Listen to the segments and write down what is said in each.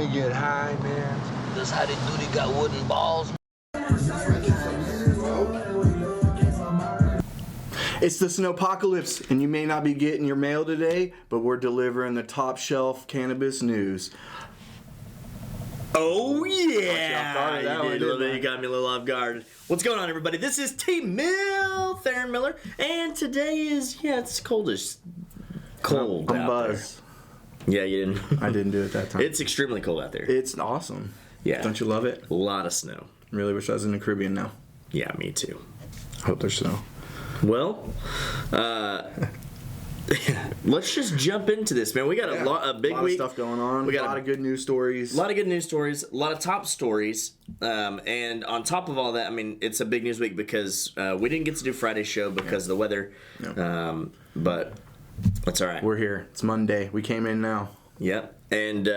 we get high, man. That's how they do. They got wooden balls. It's the Snowpocalypse, and you may not be getting your mail today, but we're delivering the top shelf cannabis news. Oh yeah! You got me a little off guard. What's going on, everybody? This is T-Mill, Therin Miller, and today is, it's cold I'm Buzz. There. Yeah, you didn't. I didn't do it that time. It's extremely cold out there. It's awesome. Yeah. Don't you love it? A lot of snow. Really wish I was in the Caribbean now. Yeah, me too. I hope there's snow. Well, let's just jump into this, man. We got a big week. Of stuff going on. We got a lot of good news stories. A lot of good news stories. A lot of top stories. And on top of all that, I mean, it's a big news week because we didn't get to do Friday's show because of the weather. Yeah. But that's all right. We're here. It's Monday. We came in now. Yep. And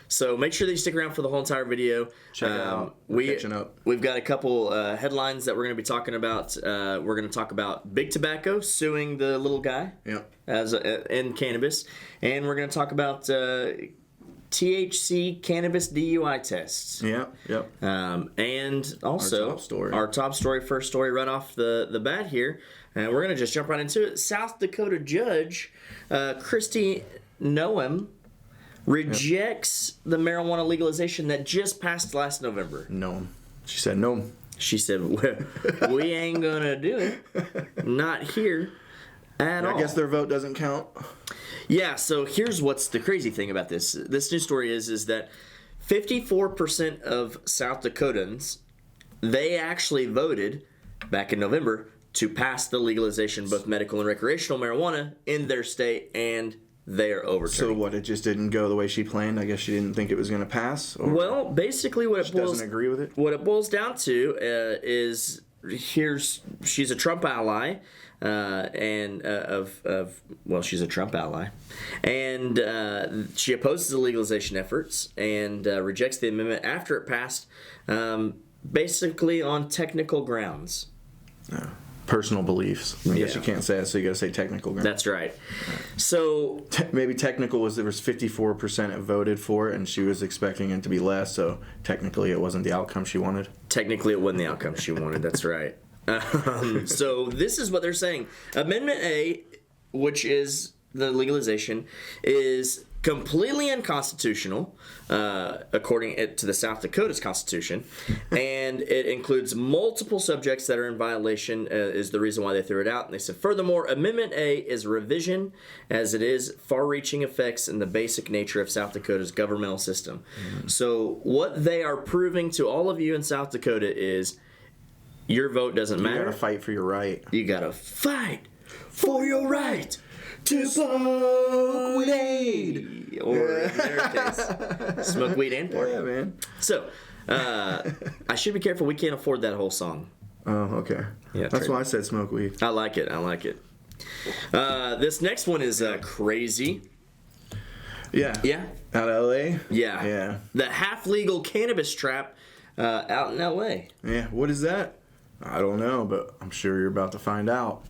so make sure that you stick around for the whole entire video. Check it out. We're catching up. We've got a couple headlines that we're going to be talking about. We're going to talk about Big Tobacco suing the little guy in cannabis. And we're going to talk about THC cannabis DUI tests. Yep. And also our top story, first story right off the bat here. And we're going to just jump right into it. South Dakota judge Kristi Noem rejects the marijuana legalization that just passed last November. No. She said no. She said, we ain't going to do it. Not here at all. I guess their vote doesn't count. Yeah, so here's what's the crazy thing about this. This news story is that 54% of South Dakotans, they actually voted back in November to pass the legalization of both medical and recreational marijuana in their state, and they are overturning. So what? It just didn't go the way she planned. I guess she didn't think it was going to pass. Or well, basically, what it doesn't agree with it. What it boils down to is she's a Trump ally, and she's a Trump ally, and she opposes the legalization efforts and rejects the amendment after it passed, basically on technical grounds. Personal beliefs. I guess you can't say it, so you got to say technical grounds. That's right. So maybe technical was there was 54% that voted for it, and she was expecting it to be less. So technically, it wasn't the outcome she wanted. Technically, it wasn't the outcome she wanted. That's right. So this is what they're saying. Amendment A, which is the legalization, is completely unconstitutional, according to the South Dakota's constitution, and it includes multiple subjects that are in violation, is the reason why they threw it out. And they said, furthermore, Amendment A is a revision as it is far-reaching effects in the basic nature of South Dakota's governmental system. Mm-hmm. So what they are proving to all of you in South Dakota is your vote doesn't matter. You gotta fight for your right. You gotta fight for your right to smoke weed, or in their case, smoke weed and pork. Yeah, man. So, I should be careful. We can't afford that whole song. Oh, okay. Yeah, that's why I said smoke weed. I like it. This next one is crazy. Yeah. Out of LA. Yeah. The half-legal cannabis trap out in LA. Yeah. What is that? I don't know, but I'm sure you're about to find out.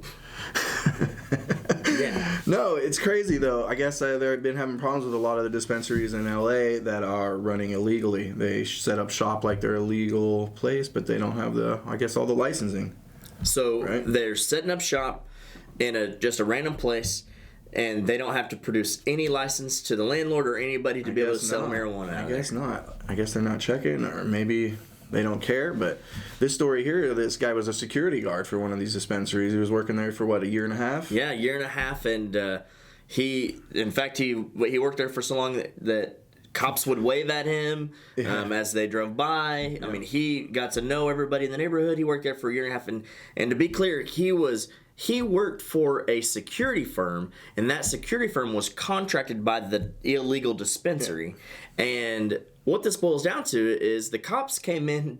Yeah. No, it's crazy though. I guess they've been having problems with a lot of the dispensaries in LA that are running illegally. They set up shop like they're a legal place, but they don't have all the licensing. So they're setting up shop in just a random place, and they don't have to produce any license to the landlord or anybody to be able to sell marijuana. I guess not. I guess they're not checking, or maybe they don't care. But this story here, this guy was a security guard for one of these dispensaries. He was working there for a year and a half? Yeah, a year and a half, and he worked there for so long that cops would wave at him as they drove by. I mean, he got to know everybody in the neighborhood. He worked there for a year and a half, and to be clear, he worked for a security firm, and that security firm was contracted by the illegal dispensary. And what this boils down to is the cops came in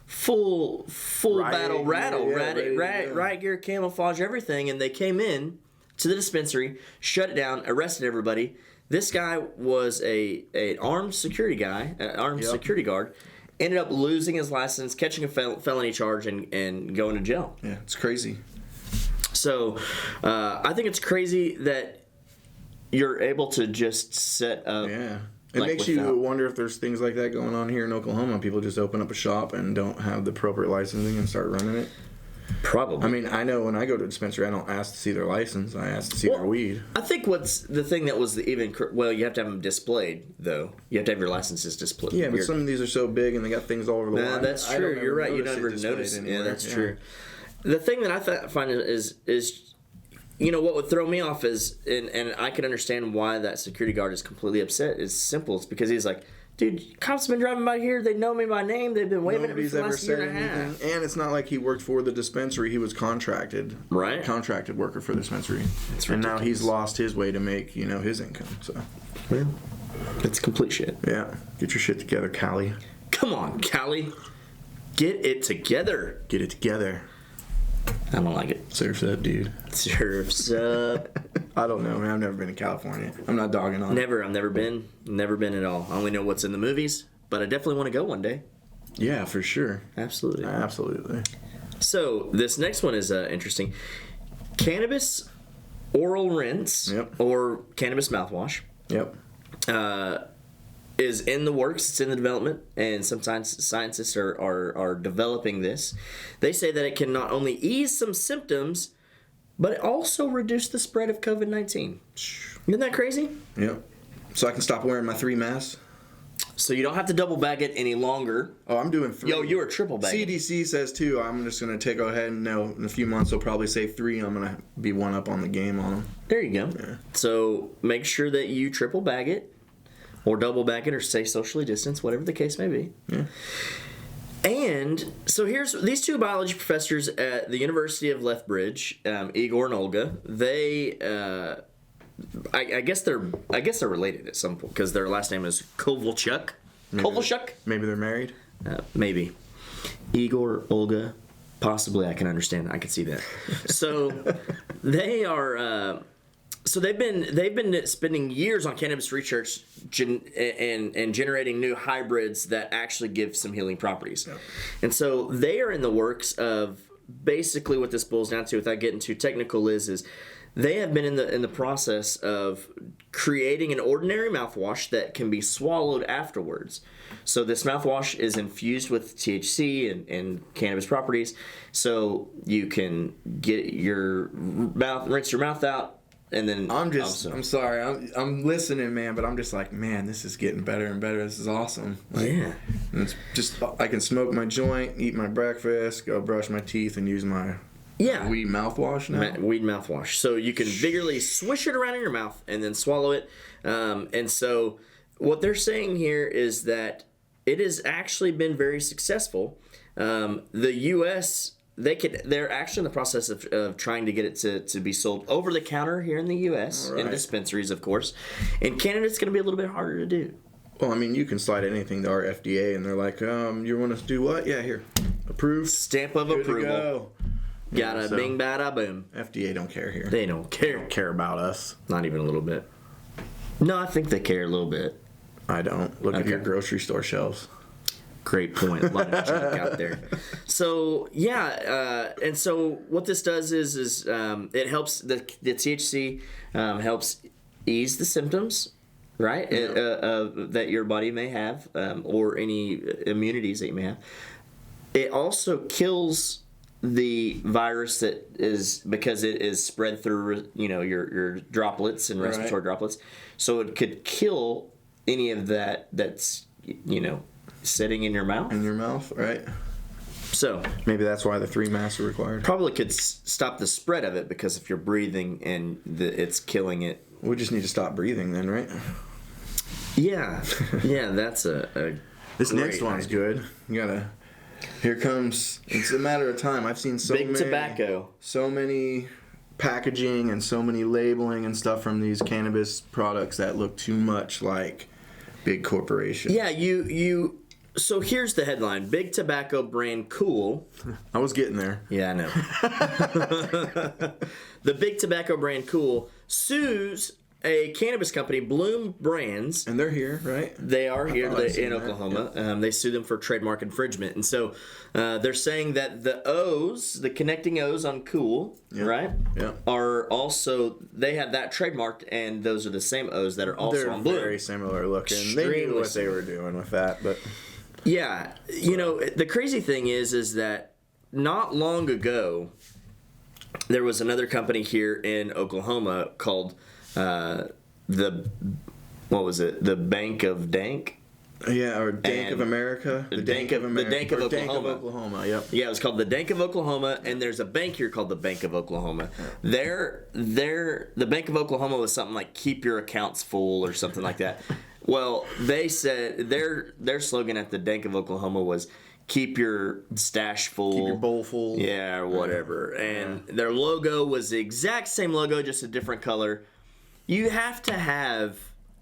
full battle rattle, riot gear, camouflage, everything, and they came in to the dispensary, shut it down, arrested everybody. This guy was an armed security security guard. Ended up losing his license, catching a felony charge, and going to jail. Yeah, it's crazy. So, I think it's crazy that you're able to just set up It like, makes you wonder if there's things like that going on here in Oklahoma. People just open up a shop and don't have the appropriate licensing and start running it. Probably. I mean, I know when I go to a dispensary, I don't ask to see their license. I ask to see their weed. I think what's the thing that was you have to have them displayed, though. You have to have your licenses displayed. Yeah, but some of these are so big and they got things all over the line. That's true. You're right. You never notice. Yeah, that's true. The thing that I find is what would throw me off is, and I can understand why that security guard is completely upset, is simple. It's because he's like, dude, cops have been driving by here. They know me by name. They've been waving at me for the last year and a half. And it's not like he worked for the dispensary. He was contracted. Right. Contracted worker for the dispensary. And now he's lost his way to make, his income. So. Yeah. It's complete shit. Yeah. Get your shit together, Callie. Come on, Callie. Get it together. Get it together. I don't like it. Surf's up, dude. Surf's up. I don't know, man. I've never been to California. I'm not dogging on it. I've never been. Never been at all. I only know what's in the movies, but I definitely want to go one day. Yeah, for sure. Absolutely. Absolutely. So, this next one is interesting. Cannabis oral rinse, or cannabis mouthwash. Yep. Is in the works. It's in the development, and sometimes scientists are developing this. They say that it can not only ease some symptoms, but it also reduce the spread of COVID-19. Isn't that crazy? Yep. So I can stop wearing my 3 masks? So you don't have to double bag it any longer. Oh, I'm doing 3. Yo, you were triple bagging. CDC says 2. I'm just going to go ahead and in a few months they'll probably say 3. I'm going to be one up on the game on them. There you go. Yeah. So make sure that you triple bag it, or double bag it, or stay socially distanced, whatever the case may be. Yeah. And so here's these 2 biology professors at the University of Lethbridge, Igor and Olga. They, I guess they're related at some point because their last name is Kovalchuk. Kovalchuk. Maybe they're married. Maybe. Igor, Olga, possibly. I can understand. I can see that. So they are. So they've been spending years on cannabis research and generating new hybrids that actually give some healing properties. Yeah. And so they are in the works of basically what this boils down to, without getting too technical, is they have been in the process of creating an ordinary mouthwash that can be swallowed afterwards. So this mouthwash is infused with THC and cannabis properties, so you can get rinse your mouth out. And then I'm sorry, I'm listening, man, but I'm just like, man, this is getting better and better. This is awesome. Yeah. It's just, I can smoke my joint, eat my breakfast, go brush my teeth, and use my weed mouthwash now. Weed mouthwash. So you can vigorously swish it around in your mouth and then swallow it. And so what they're saying here is that it has actually been very successful. The U.S. They're actually in the process of trying to get it to be sold over the counter here in the U.S. in dispensaries, of course. In Canada, it's going to be a little bit harder to do. Well, I mean, you can slide anything to our FDA, and they're like, you want us to do what? Yeah, here, approved. Stamp of approval. Got a bing, bada, boom. FDA don't care here. They don't care. They don't care about us. Not even a little bit. No, I think they care a little bit. I don't. Look at your grocery store shelves. Great point. A lot of junk out there. So and so what this does is it helps the THC helps ease the symptoms, right? That your body may have, or any immunities that you may have. It also kills the virus that is, because it is spread through your droplets and respiratory droplets. So it could kill any of that's sitting in your mouth. In your mouth, right? So maybe that's why the 3 masks are required. Probably could stop the spread of it, because if you're breathing and it's killing it. We just need to stop breathing then, right? Yeah, that's a this next one's good. You gotta. Here comes. It's a matter of time. I've seen big tobacco. So many packaging and so many labeling and stuff from these cannabis products that look too much like big corporations. Yeah, you. So here's the headline: Big tobacco brand KOOL. I was getting there. Yeah, I know. The big tobacco brand KOOL sues a cannabis company, Bloom Brands. And they're here, right? They are here in that. Oklahoma. Yeah. They sued them for trademark infringement. And so they're saying that the O's, the connecting O's on KOOL, right? Yeah. Are also, they have that trademarked, and those are the same O's that are also on Bloom. They're very similar looking. They knew what they were doing with that, but... Yeah. You know, the crazy thing is that not long ago, there was another company here in Oklahoma called the Bank of Dank? Yeah, or Dank of America. The Dank of Oklahoma. Dank of Oklahoma, yep. Yeah, it was called the Dank of Oklahoma, and there's a bank here called the Bank of Oklahoma. The Bank of Oklahoma was something like "keep your accounts full" or something like that. Well, they said their slogan at the Dank of Oklahoma was "keep your stash full, keep your bowl full." Yeah, or whatever. And their logo was the exact same logo, just a different color. You have to have.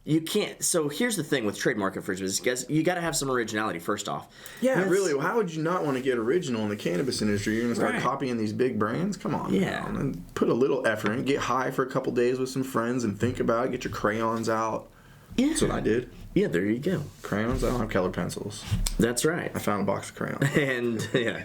You can't. So here's the thing with trademark infringements, guys. You got to have some originality first off. Yeah, really. How would you not want to get original in the cannabis industry? You're gonna start copying these big brands? Come on. Yeah. Man. And put a little effort in. Get high for a couple days with some friends and think about it. Get your crayons out. Yeah. That's what I did. Yeah, there you go. Crayons. I don't have colored pencils. That's right. I found a box of crayons. And yeah.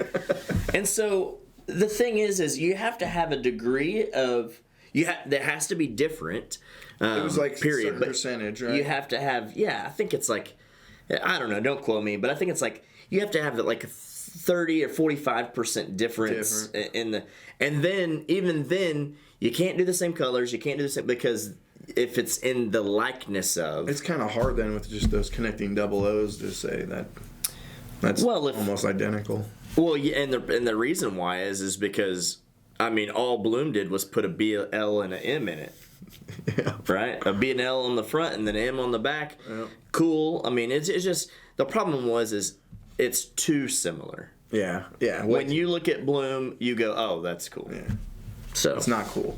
And so the thing is you have to have a degree of there has to be different. It was like period, certain percentage, right? You have to have, I think it's like, I don't know, don't quote me, but I think it's like you have to have like a 30 or 45% difference in the, and then even then you can't do the same colors, you can't do the same, because if it's in the likeness of, it's kind of hard then with just those connecting double O's to say that's almost identical. Well, yeah, and the reason why is because I mean all Bloom did was put a B, a L, and an M in it. Yeah. Right? A B and L on the front and then an M on the back. Yeah. KOOL. I mean, it's just, the problem is it's too similar. Yeah. Yeah. When you look at Bloom, you go, oh, that's cool. Yeah. So it's not cool.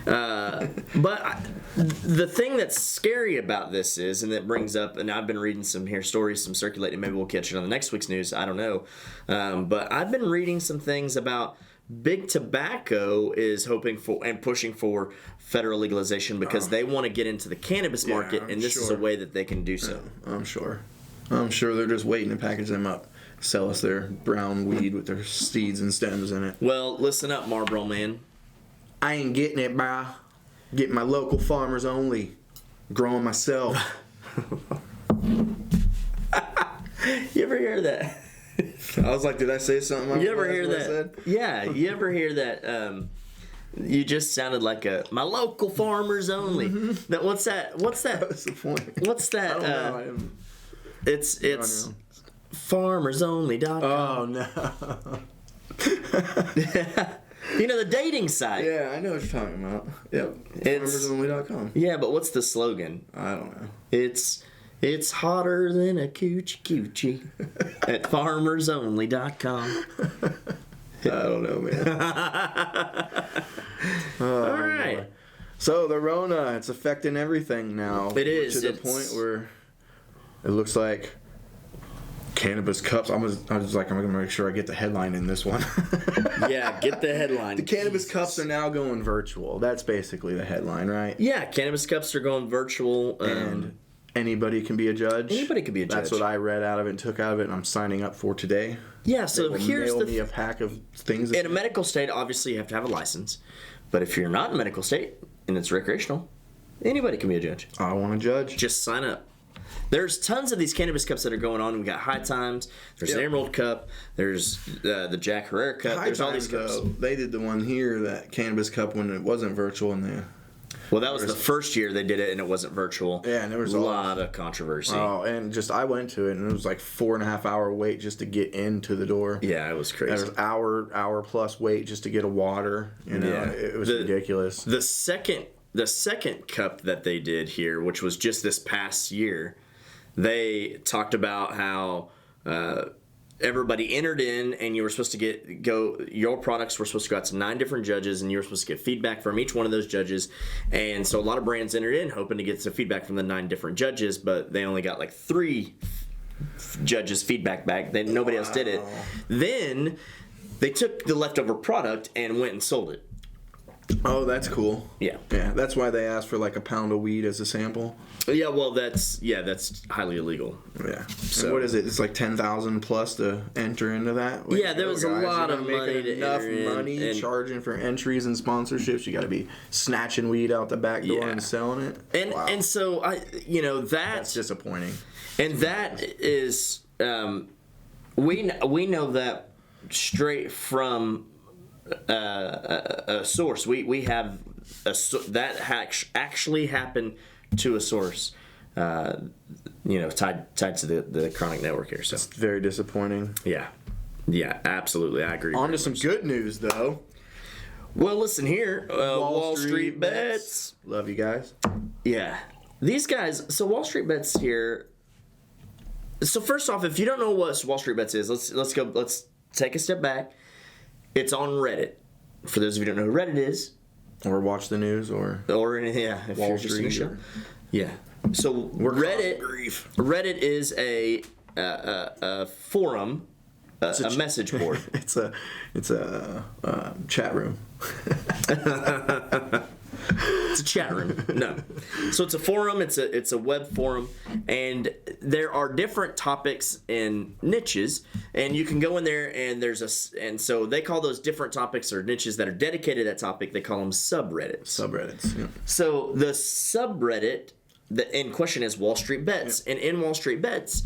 But the thing that's scary about this is, and that brings up, and I've been reading some stories, some circulating, maybe we'll catch it on the next week's news, I don't know. But I've been reading some things about Big Tobacco is hoping for and pushing for federal legalization because they want to get into the cannabis market, and this is a way that they can do so. Yeah, I'm sure they're just waiting to package them up, sell us their brown weed with their seeds and stems in it. Well, listen up, Marlboro man. I ain't getting it, bro. Getting my local farmers only. Growing myself. You ever hear that? I was like, did I say something? You ever hear that? Yeah, you ever hear that? You just sounded like my local farmers only. Mm-hmm. What's that? That was the point. What's that? I don't know. It's farmersonly.com. Oh no. You know, the dating site. Yeah, I know what you're talking about. Yep. Farmersonly.com. Yeah, but what's the slogan? I don't know. It's hotter than a coochie coochie at farmersonly.com. I don't know, man. All right. Boy. So the Rona, it's affecting everything now. It is. To the point where it looks like cannabis cups. I was like, I'm going to make sure I get the headline in this one. Yeah, get the headline. The cannabis cups are now going virtual. That's basically the headline, right? Yeah, cannabis cups are going virtual. And anybody can be a judge. Anybody can be a judge. That's what I read out of it and took out of it, and I'm signing up for today. Yeah, so here's mail me a pack of things. In a medical state, obviously you have to have a license. But if you're not in a medical state and it's recreational, anybody can be a judge. I want to judge. Just sign up. There's tons of these cannabis cups that are going on. We got High Times. There's an Emerald Cup. There's the Jack Herrera Cup. There's all these cups. They did the one here, that cannabis cup, when it wasn't virtual, and well, that was the first year they did it, and it wasn't virtual. Yeah, and there was a lot of controversy. Oh, and I went to it, and it was like 4.5 hour wait just to get into the door. Yeah, it was crazy. There was hour plus wait just to get a water. You know, it was ridiculous. The second cup that they did here, which was just this past year, they talked about how everybody entered in, and you were supposed to your products were supposed to go out to 9 different judges, and you were supposed to get feedback from each one of those judges. And so a lot of brands entered in hoping to get some feedback from the 9 different judges, but they only got like 3 judges' feedback back. Nobody else did it. Then they took the leftover product and went and sold it. Oh, that's cool. Yeah. Yeah, that's why they asked for like a pound of weed as a sample. Yeah, well, that's highly illegal. Yeah. So And what is it? It's like 10,000 plus to enter into that. Yeah, there was a lot of money to enough enter in, money and charging for entries and sponsorships. You got to be snatching weed out the back door and selling it. And Wow. and so That's disappointing. And that is we know that straight from a source. We have that actually happened to a source, tied to the chronic network here. So It's very disappointing. yeah, absolutely, I agree. On to some good news, though. Well, listen here, Wall Street Bets. Bets. Love you guys. Yeah, these guys. So Wall Street Bets here. So first off, if you don't know what Wall Street Bets is, let's take a step back. It's on Reddit. For those of you who don't know who Reddit is, Or watch the news, or anything, if Wall you're just in a Street, show. or- Yeah. So Reddit is a forum, a message board. it's a chat room. It's a chat room. No. So it's a forum, it's a web forum, and there are different topics and niches, and you can go in there and and so they call those different topics or niches that are dedicated to that topic, they call them subreddits. Subreddits. Yeah. So the subreddit in question is Wall Street Bets, and in Wall Street Bets,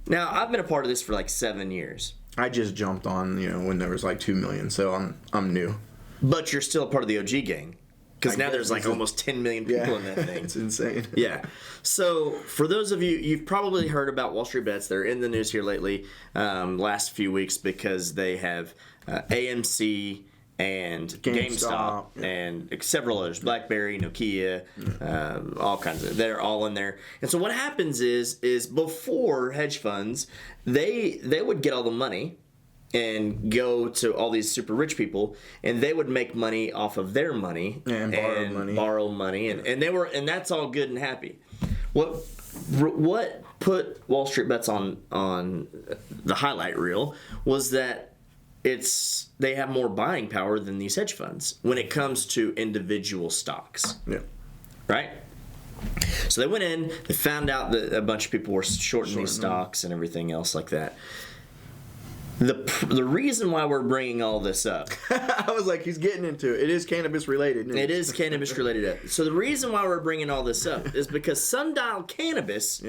now I've been a part of this for like 7 years. I just jumped on, when there was like 2 million, so I'm new. But you're still a part of the OG gang. Because now there's like almost 10 million people in that thing. It's insane. Yeah. So for those of you, you've probably heard about Wall Street Bets. They're in the news here lately, last few weeks, because they have AMC and GameStop and several others, BlackBerry, Nokia, all kinds of. They're all in there. And so what happens is before hedge funds, they would get all the money and go to all these super rich people, and they would make money off of their money and borrow money, and that's all good and happy. What put Wall Street Bets on the highlight reel was that they have more buying power than these hedge funds when it comes to individual stocks. Yeah. Right? So they went in, they found out that a bunch of people were shorting these stocks and everything else like that. The reason why we're bringing all this up... I was like, he's getting into it. It is cannabis related. It is cannabis related. So the reason why we're bringing all this up is because Sundial Cannabis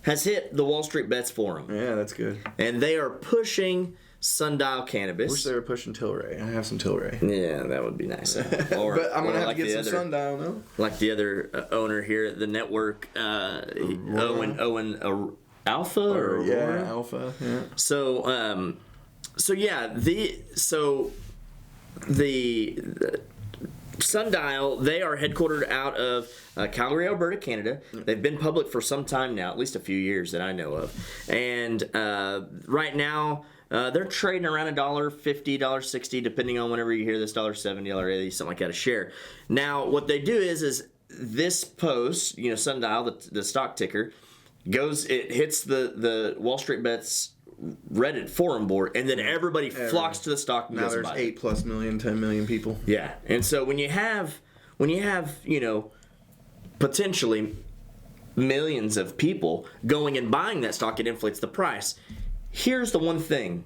has hit the Wall Street Bets forum. Yeah, that's good. And they are pushing Sundial Cannabis. Wish they were pushing Tilray. I have some Tilray. Yeah, that would be nice. But I'm going to have to get some Sundial, no? Like the other owner here at the network, Owen Alpha or Aurora? Alpha. Yeah. The Sundial, they are headquartered out of Calgary, Alberta, Canada. They've been public for some time now, at least a few years that I know of. And right now, they're trading around $1.50, $1.60, depending on whenever you hear this, $1.70, $1.80, something like that a share. Now, what they do is this post, Sundial, the stock ticker, it hits the Wall Street Bets Reddit forum board, and then everybody flocks to the stock. And now there's 8+ million, 10 million people. Yeah, and so when you have potentially millions of people going and buying that stock, it inflates the price. Here's the one thing.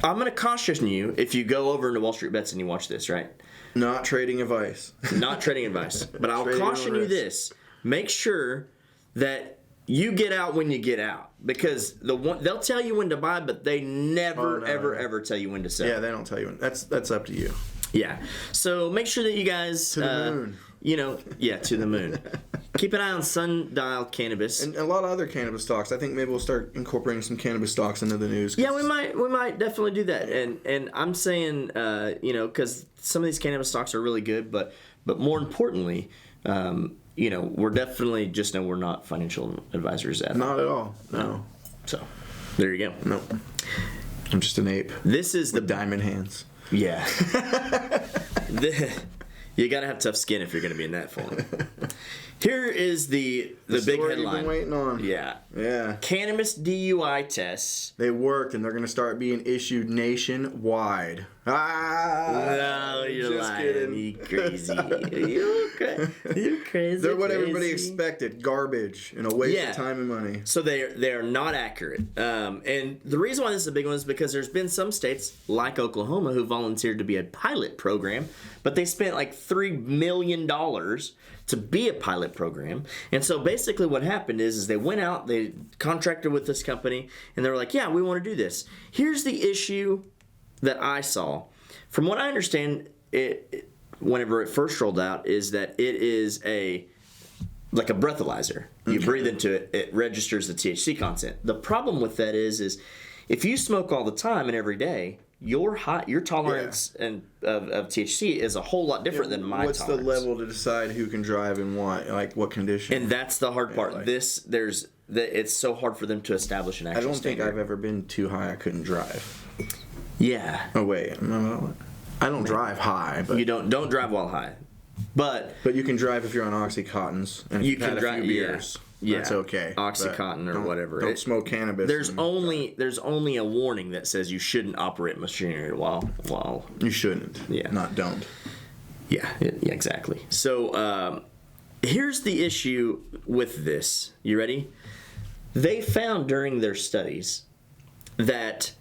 I'm going to caution you if you go over into Wall Street Bets and you watch this, right? Not trading advice. Not trading advice. But I'll caution you this. Make sure that you get out when you get out, because they'll tell you when to buy, but they never ever tell you when to sell. Yeah, they don't tell you when. That's up to you. Yeah. So make sure that you guys to the moon. To the moon. Keep an eye on Sundial Cannabis and a lot of other cannabis stocks. I think maybe we'll start incorporating some cannabis stocks into the news. Yeah, we might definitely do that. And I'm saying because some of these cannabis stocks are really good, but more importantly, we're definitely we're not financial advisors at all. Not at all. No. So, there you go. No. I'm just an ape. This is with diamond hands. Yeah. You gotta have tough skin if you're gonna be in that form. Here is the big headline. You've been waiting on. Yeah. Yeah. Cannabis DUI tests. They worked, and they're gonna start being issued nationwide. No, you're just lying. kidding. You crazy. You crazy. They're what everybody crazy. expected. Garbage and a waste Yeah. of time and money. So they're not accurate. And the reason why this is a big one is because there's been some states like Oklahoma who volunteered to be a pilot program, but they spent like $3 million to be a pilot program. And so basically what happened is they went out, they contracted with this company, and they were like, yeah, we want to do this. Here's the issue that I saw. From what I understand, whenever it first rolled out, is that it is like a breathalyzer. You breathe into it, it registers the THC content. The problem with that is if you smoke all the time and every day, your tolerance and of THC is a whole lot different than my What's tolerance. the level to decide who can drive and what condition? And that's the hard part. like- It's so hard for them to establish an actual I don't think standard. I've ever been too high I couldn't drive. Yeah. Oh wait, I don't drive high, but You don't drive while high. But you can drive if you're on Oxycontins and if You you've can had a drive- few yeah. beers. Yeah. That's okay. but Oxycontin or don't- whatever. Don't smoke cannabis. there's and- only a warning that says you shouldn't operate machinery while You shouldn't. Yeah. Not don't. yeah exactly. So here's the issue with this. You ready? They found during their studies that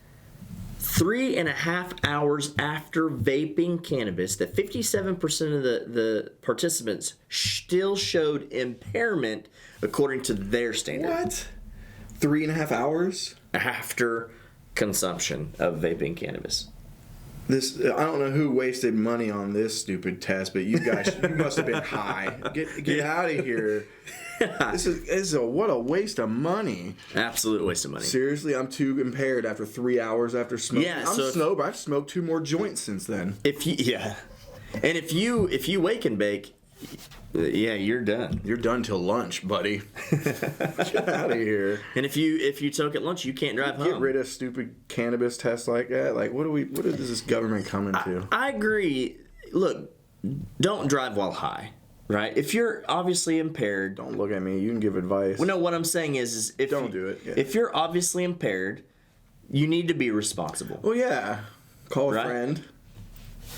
3.5 hours after vaping cannabis, that 57% of the participants still showed impairment according to their standard. What? 3.5 hours? After consumption of vaping cannabis. This I don't know who wasted money on this stupid test, but you guys you must have been high. Get out of here. This is what a waste of money. Absolute waste of money. Seriously, I'm too impaired after 3 hours after smoking. Yeah, I'm so if- sober. I've smoked 2 more joints since then. And if you wake and bake, yeah, you're done. You're done till lunch, buddy. Get out of here. And if you toke at lunch, you can't drive home. Get rid of stupid cannabis tests like that. Like, what is this government coming to? I agree. Look, don't drive while high, right? If you're obviously impaired, Don't look at me. You can give advice. well, no. What I'm saying is if Don't do it, yeah. If you're obviously impaired, you need to be responsible. Well, yeah. Call a Right? friend.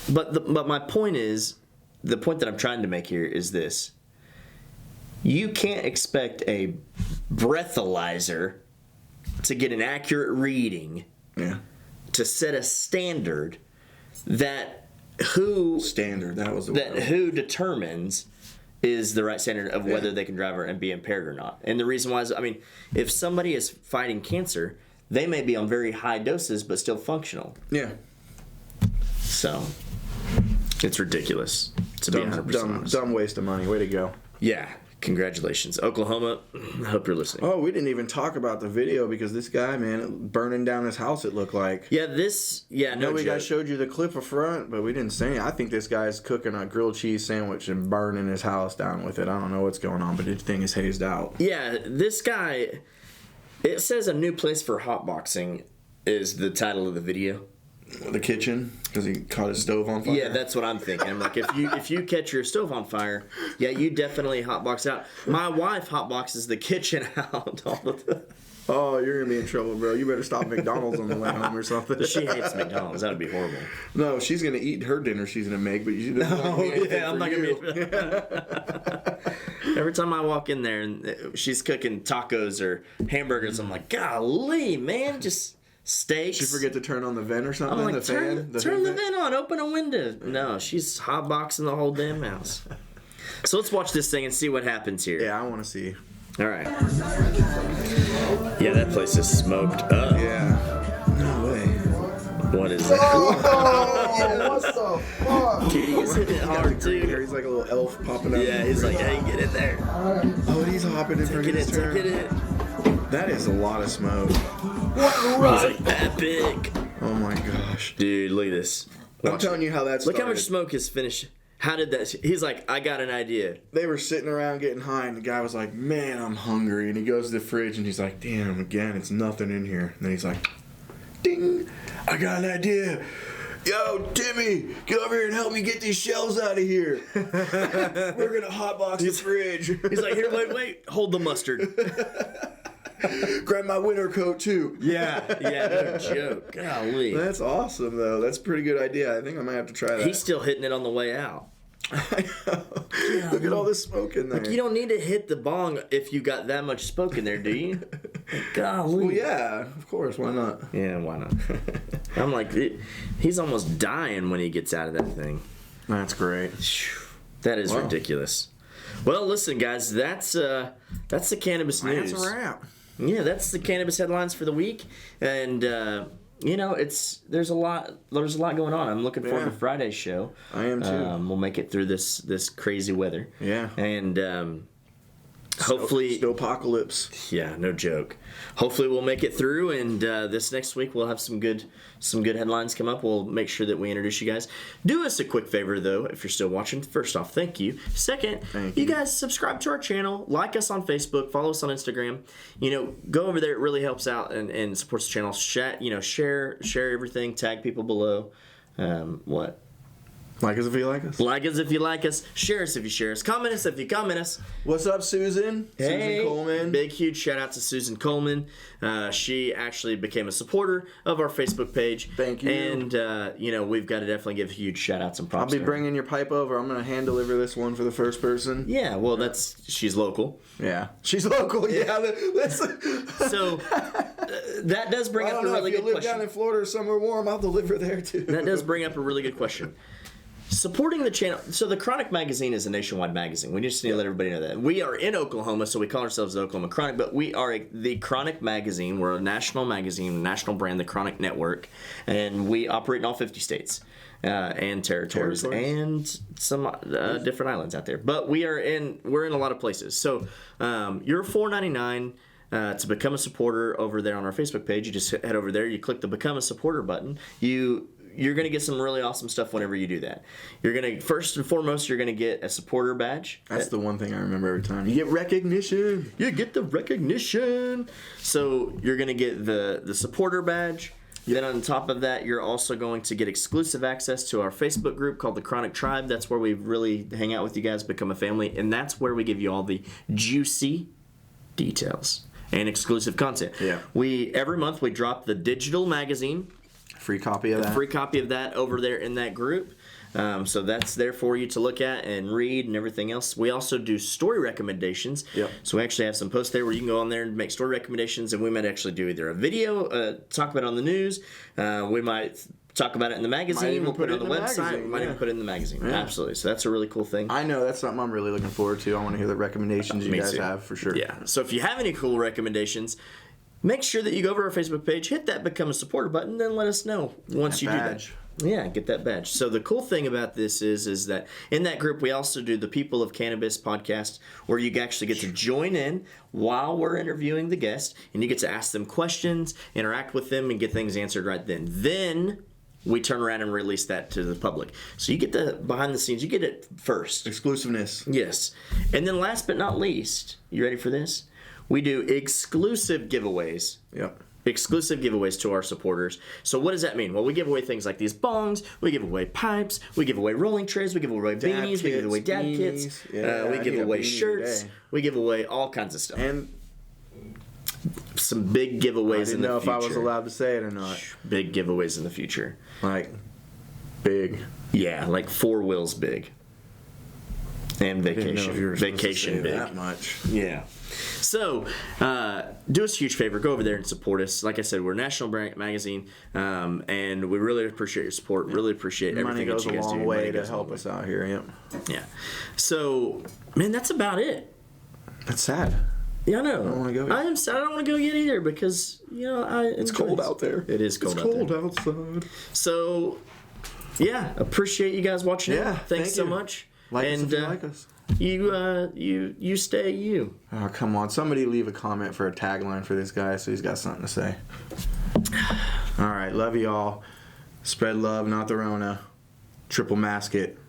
But my point is, the point that I'm trying to make here is this: you can't expect a breathalyzer to get an accurate reading Yeah. to set a standard that who Standard. That was the word. who determines is the right standard of whether they can drive and be impaired or not. And the reason why is, I mean, if somebody is fighting cancer, they may be on very high doses but still functional. Yeah. So it's ridiculous to be 100% honest. Dumb waste of money. Way to go. Yeah, congratulations, Oklahoma. I hope you're listening. Oh, we didn't even talk about the video because this guy, man, burning down his house, it looked like. Yeah, no Nobody joke. guys showed you the clip up front, but we didn't say anything. I think this guy's cooking a grilled cheese sandwich and burning his house down with it. I don't know what's going on, but the thing is hazed out. Yeah, this guy. It says a new place for hotboxing is the title of the video. The kitchen, because he caught his stove on fire. Yeah, that's what I'm thinking. I'm like, if you catch your stove on fire, yeah, you definitely hotbox out. My wife hotboxes the kitchen out all the time. Oh, you're going to be in trouble, bro. You better stop McDonald's on the way home or something. She hates McDonald's. That would be horrible. No, she's going to eat her dinner she's going to make, but you don't I'm not gonna be. Every time I walk in there and she's cooking tacos or hamburgers, I'm like, golly, man, just steaks. She forget to turn on the vent or something? I'm like, the fan? turn hood the vent on, open a window. No, she's hotboxing the whole damn house. So let's watch this thing and see what happens here. Yeah, I want to see. All right. Yeah, that place is smoked up. Yeah. No way. What is that? Oh, what the fuck? Dude, he's hitting it hard, Here, too. he's like a little elf popping out. Yeah, he's like, hey, get in there. Oh, he's hopping in for Get his it, turn. get it. That is a lot of smoke. He's like, epic. Oh my gosh. Dude, look at this. I'm telling you how that's Look how much smoke is finished. How did that? He's like, I got an idea. They were sitting around getting high, and the guy was like, man, I'm hungry. And he goes to the fridge, and he's like, damn, again, it's nothing in here. And then he's like, ding, I got an idea. Yo, Timmy, get over here and help me get these shells out of here. We're going to hotbox the fridge. He's like, here, wait, hold the mustard. Grab my winter coat too. Yeah, no joke. Golly. That's awesome though. That's a pretty good idea. I think I might have to try that. He's still hitting it on the way out. Look at all this smoke in there. Like, you don't need to hit the bong if you got that much smoke in there, do you? Golly. Well, yeah, of course. Why not? Yeah, why not? I'm like, he's almost dying when he gets out of that thing. That's great. That is ridiculous. Well, listen, guys, that's the cannabis news. That's a wrap. Yeah, that's the cannabis headlines for the week, and there's a lot going on. I'm looking forward to Friday's show. I am too. We'll make it through this crazy weather. Yeah, and hopefully, snowpocalypse. Yeah, no joke. Hopefully, we'll make it through, and this next week we'll have some good headlines come up. We'll make sure that we introduce you guys. Do us a quick favor, though, if you're still watching. First off, thank you. Second, you guys subscribe to our channel, like us on Facebook, follow us on Instagram. Go over there. It really helps out and supports the channel. Share everything. Tag people below. What? Like us if you like us. Like us if you like us. Share us if you share us. Comment us if you comment us. What's up, Susan? Hey, Susan Coleman. Big, huge shout out to Susan Coleman. She actually became a supporter of our Facebook page. Thank you. And, we've got to definitely give huge shout outs and props. I'll be bringing your pipe over. I'm going to hand deliver this one for the first person. Yeah, well, she's local. Yeah. She's local, yeah. So, that does bring up a really good question. If you live down in Florida or somewhere warm, I'll deliver there too. That does bring up a really good question. Supporting the channel. So the Chronic magazine is a nationwide magazine. We just need to let everybody know that. We are in Oklahoma, so we call ourselves the Oklahoma Chronic, but we are the Chronic magazine. We're a national magazine, national brand, the Chronic Network, and we operate in all 50 states and territories and some different islands out there. But we're in a lot of places. So you're $4.99 to become a supporter over there on our Facebook page. You just head over there, you click the Become a Supporter button. You're going to get some really awesome stuff whenever you do that. You're going to, first and foremost, you're going to get a supporter badge. That's the one thing I remember every time. You get recognition. You get the recognition. So you're going to get the supporter badge. Yep. Then on top of that, you're also going to get exclusive access to our Facebook group called the Chronic Tribe. That's where we really hang out with you guys, become a family. And that's where we give you all the juicy details and exclusive content. Yeah. Every month we drop the digital magazine. Free copy of that. A free copy of that over there in that group. So that's there for you to look at and read and everything else. We also do story recommendations. Yep. So we actually have some posts there where you can go on there and make story recommendations, and we might actually do either a video, talk about it on the news. We might talk about it in the magazine. We'll put it on the website. We might even put it in the magazine. Yeah. Absolutely. So that's a really cool thing. I know. That's something I'm really looking forward to. I want to hear the recommendations you guys have for sure. Yeah. So if you have any cool recommendations, make sure that you go over to our Facebook page, hit that Become a Supporter button, then let us know once you do that. Yeah, get that badge. So the cool thing about this is that in that group we also do the People of Cannabis podcast, where you actually get to join in while we're interviewing the guest, and you get to ask them questions, interact with them, and get things answered right then. Then we turn around and release that to the public. So you get the behind the scenes, you get it first. Exclusiveness. Yes. And then last but not least, you ready for this? We do exclusive giveaways. Yep. Exclusive giveaways to our supporters. So what does that mean? Well, we give away things like these bongs, we give away pipes, we give away rolling trays, we give away beanies, we give away dad kits, we give away shirts, we give away all kinds of stuff. And some big giveaways in the future. I didn't know if I was allowed to say it or not. Big giveaways in the future. Like, big. Yeah, like 4 wheels big. And vacation. Vacation big. That much. Yeah. So, do us a huge favor. Go over there and support us. Like I said, we're a national magazine, and we really appreciate your support. Really appreciate everything that you guys do. Money goes a long way to help us out here. Yep. Yeah. So, man, that's about it. That's sad. Yeah, I know. I don't want to go yet. I am sad. I don't want to go yet either because, it's cold out there. It is cold out there. It's cold outside. So, yeah, appreciate you guys watching. Yeah, thanks so much. Like us if you like us. You stay you. Oh, come on. Somebody leave a comment for a tagline for this guy so he's got something to say. All right. Love you all. Spread love, not the Rona. Triple mask it.